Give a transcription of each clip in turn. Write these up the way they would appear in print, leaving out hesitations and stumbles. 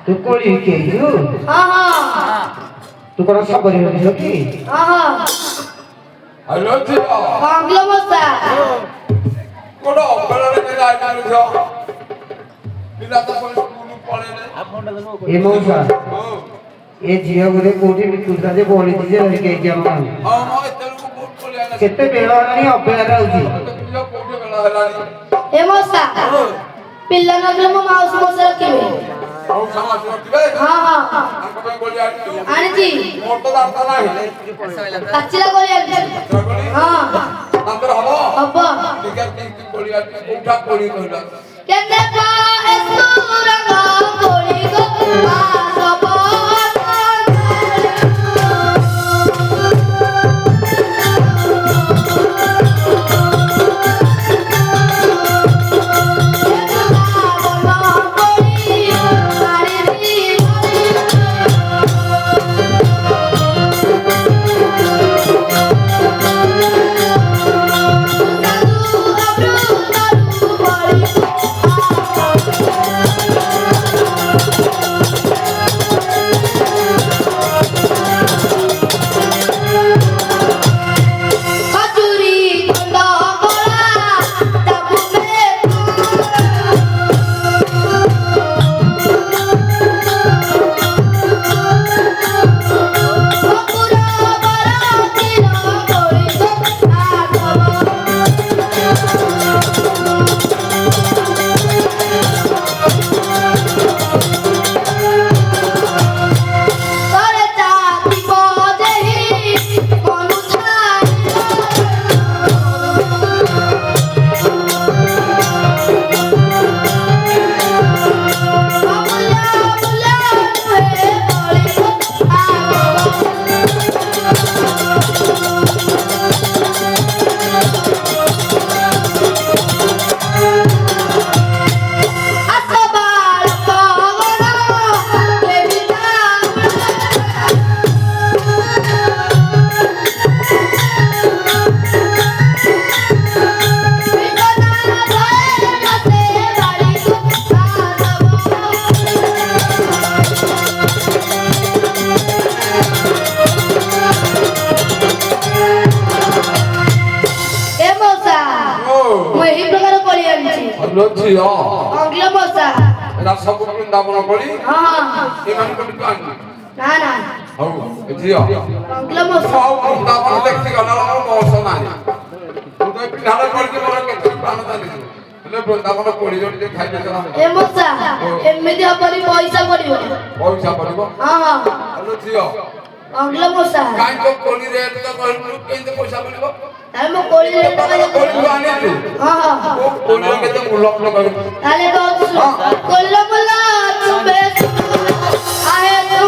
तू कोली के तू हां तू कोना सबरी हो की हां हेलो जी बांग्ला मसा कोडो बलरे के जाय ना जो बिना तो कोई स्कूल पढ़े ने ए मौसा ए जिया गुरे कोठी बिकुदा जे बोली जे के क्या मान हां हां तेलुगु बोल बोले आना केते बेला नहीं अबेरा होची तुझे कोठी बेला हेलानी ए मसा पिल्ला नगरे मो माउस मसा रखिबे और समाज रखिबे हां हां हमको मैं बोली आनी जी मोर तो दांता नाही कच्चिला गोली आनी हां अंदर हवा अब्बा ठीक है तीन बोली आनी उठा बोली कहला केते का एसुरंगा गोली गो आसबो लच्छी हां बांग्ला मसा एरा सब वृंदावन पड़ी हां एमन को दुकान ना ना हां जिया बांग्ला मसा हां वृंदावन देखि गला मौसम नाही तू तो पिढाला पड़ के मोर केते प्राण दाली ले वृंदावन पड़ी जोडी जे खाइ देला ए मसा एमिति अपनी पैसा पड़िबो हां हां लच्छी बांग्ला मसा काई तो कोली रेट तो कहलु केते पैसा पड़िबो ताले मो कोली रेट कोली आने तू हां हां ओ कोली केते मुलक लग ताले तो कोल्ला मुल्ला तू बेस आहे तू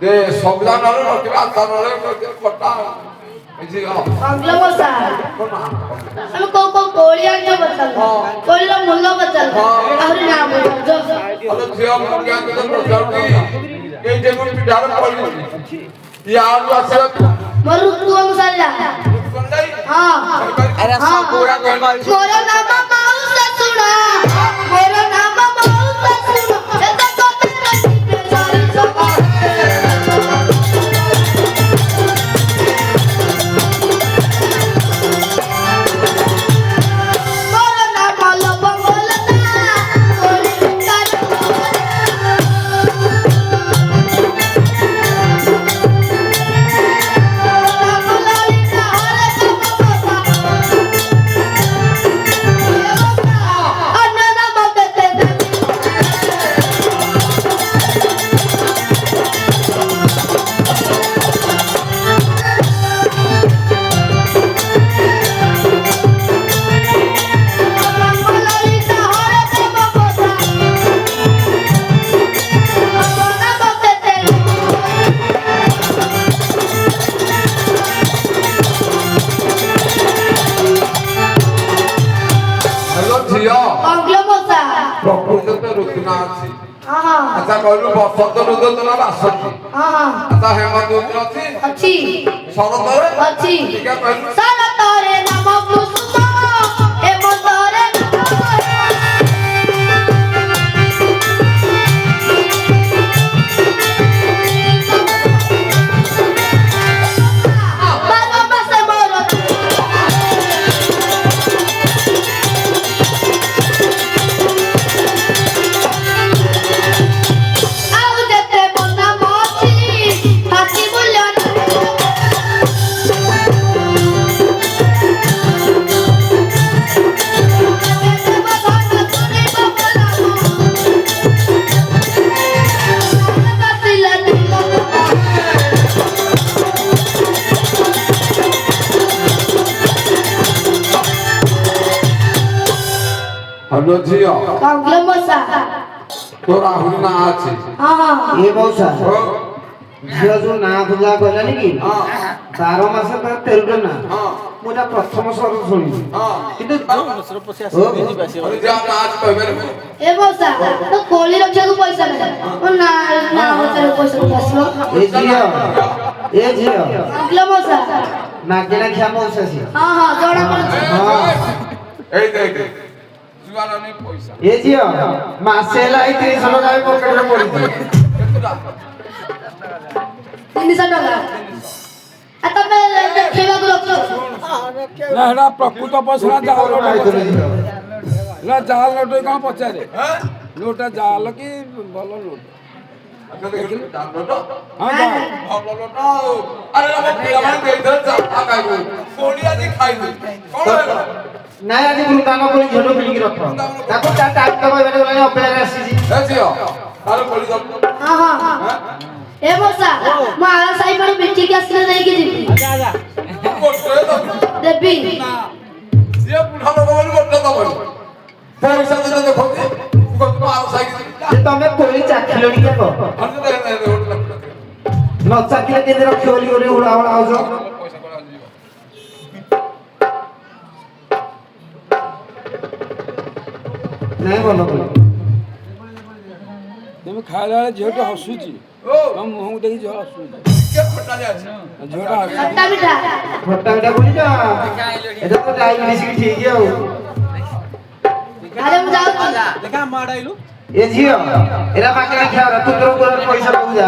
ଦେ ସବୁଜା ନହେଲେ ରଖିବା ଆଶା ନହେଲେ ଖଟା ବୁଝି ଅଙ୍ଗଲ ମଶା ଆମେ କୋଉ କୋଳି ଆଣିଛ ପଚାର କୋଳିର ମୂଲ ପଚାର ଆହୁରି ନା ପଚାର ଆଲୋ ଝିଅ ମୁଁ କେମିତି ପଚାରୁଛି ଏଇ ଯେ ମୁଁ ପିଠାର ପଡି ୟାରୁ ଆସିବା ମୋର ଋତୁ ଅନୁସାରେ ଯା ହଁ ଆରେ ସବୁରା କହିଲି ମୋର ନାମ ମାଉସା ଶୁଣ ମୋର ନାମ ମାଉସା ଶୁଣ ଏତେ କଥା କହିତେ ସାରି ସବା ମୋର ନାମ ଲବଙ୍ଗଲତା କୋଳି କାଟ ପ୍ରକୃତରେ ଋତୁ ନା ଅଛି ଆଚ୍ଛା କହିଲୁ ବସନ୍ତ ଋତୁ ତ ନା ବାସନ୍ତୀ ଆଚ୍ଛା ହେମନ୍ତ ଋତୁ ଅଛି ଅଛି ଶରତରେ ଅଛି ଟିକେ କହିଲୁ ଶରତରେ ନାମ କୁସୁମ ହେମନ୍ତରେ ବାର ମାସ ମୋର ଆଉ ଯେତେ ବନା ମଛି ହାତୀ ବୁଲ ହ୍ୟାଲୋ ଝିଅ କାଙ୍ଗଲ ମଶା ତୋର ଆହୁରି ନା ଅଛି ଏ ମଉସା ଝିଅ ଯୋଉ ନାଁ ପୂଜା କହିଲାନି କି 12 ମାସ ତାର 13ଟା ନା ମୁଁ ଏଟା ପ୍ରଥମ ସ୍ୱର ଶୁଣିଛି କିନ୍ତୁ ଆରେ ଯା ନା ଆଜି କହିପାରିବୁ ଏ ମଶା ତ କୋଳି ରଖିବାକୁ ପଇସା ନାହିଁ ଓ ନା ନା ମଶାରେ ପଇସା ଆସିବ ଏ ଝିଅ କାଙ୍ଗଲ ମଶା ମାଗେଣା ଖିଆ ମଉସା ସିଏ ହଁ ଜଣା ପଡୁଛି ହଁ ଏଇ ଦେଖ ଜୁଆର ନେଇ ପଇସା ଏ ଝିଅ ମାସେ ହେଲା ଏଇ 300 ଟଙ୍କା ବି ପକେଟରେ ପଡିଛି କେତେଟା 300 ଟଙ୍କା ଆ ତମେ ଦେଖିବାକୁ ରଖିଛ ନା ହେଟା ପ୍ରକୃତ ପଇସା ଜାଲ ନୋଟ ନା ଜାଲ ନୋଟ କଣ ପଚାରେ ନୋଟା ଜାଲ କି ଭଲ ନୋଟ ଆଚ୍ଛା ଦେଖିଲୁ ଜାଲ ହଁ ଭଲ ଲୋଟ ଆଉ ଆରେ ଆମ ପିଲାମାନେ ଦେଇଥିଲେ ଚାପା ଖାଇବୁ କୋଳି ଆଜି ଖାଇବୁ କଣ ହେଲା ନାଇଁ ଆଜି ବୃନ୍ଦାନ କୋଳି ଝିଅଠୁ କିଣିକି ରଖ ତାକୁ ତା ଟାଇମ୍ ତ କହିବାରେ ଗଲାଣି ଅପେକ୍ଷାରେ ଆସିଛି ଏ ଝିଅ ତାର କୋଳି ଦବୁ ହଁ ଏ ବର୍ଷା ମୁଁ ଆଳ ସାହି ପାଣି ବିଠିକି ଆସିଲେ ଦେଇକି ଯିବି ଗୋଟେ ଦବୁ ଦେବି ସିଏ ବୁଢା ଲୋକ ବୋଲି ଗୋଟେ ଦବନି ପଇସା ଦେଲେ ଦେଖନ୍ତି ତୁ ଆଉ ସାଇକି ଯେ ତମେ କୋଳି ଚାଖିଲଣି କେବ ନ ଚାଖିଲେ କେମିତି ରଖିବ ବୋଲି ଗୋଟେ ଉଡ଼ା ଉଡ଼ା ଆଉଛ ନାଇଁ ଭଲ କୋଳି ତମେ ଖାଇଲା ବେଳେ ଝିଅଟା ହସୁଛି ତମ ମୁହଁକୁ ଦେଖି ଝିଅ ହସୁଛି ଝିଅଟା ହସୁଛି ଖଟା ମିଠା ଖଟା ମିଠା କୋଳିଟା ଏଟା ତ ଡାଇବେଟିସ୍ କି ଠିକ୍ ଆଉ ଆରେ ମୁଁ ଯାଉଛି ଦେଖା ମାଡ଼ାଇଲୁ ଏ ଝିଅ ଏରା ମାଗଣା ଖିଆ ତୁ ତୋର ପଇସା ପାଉ ଯା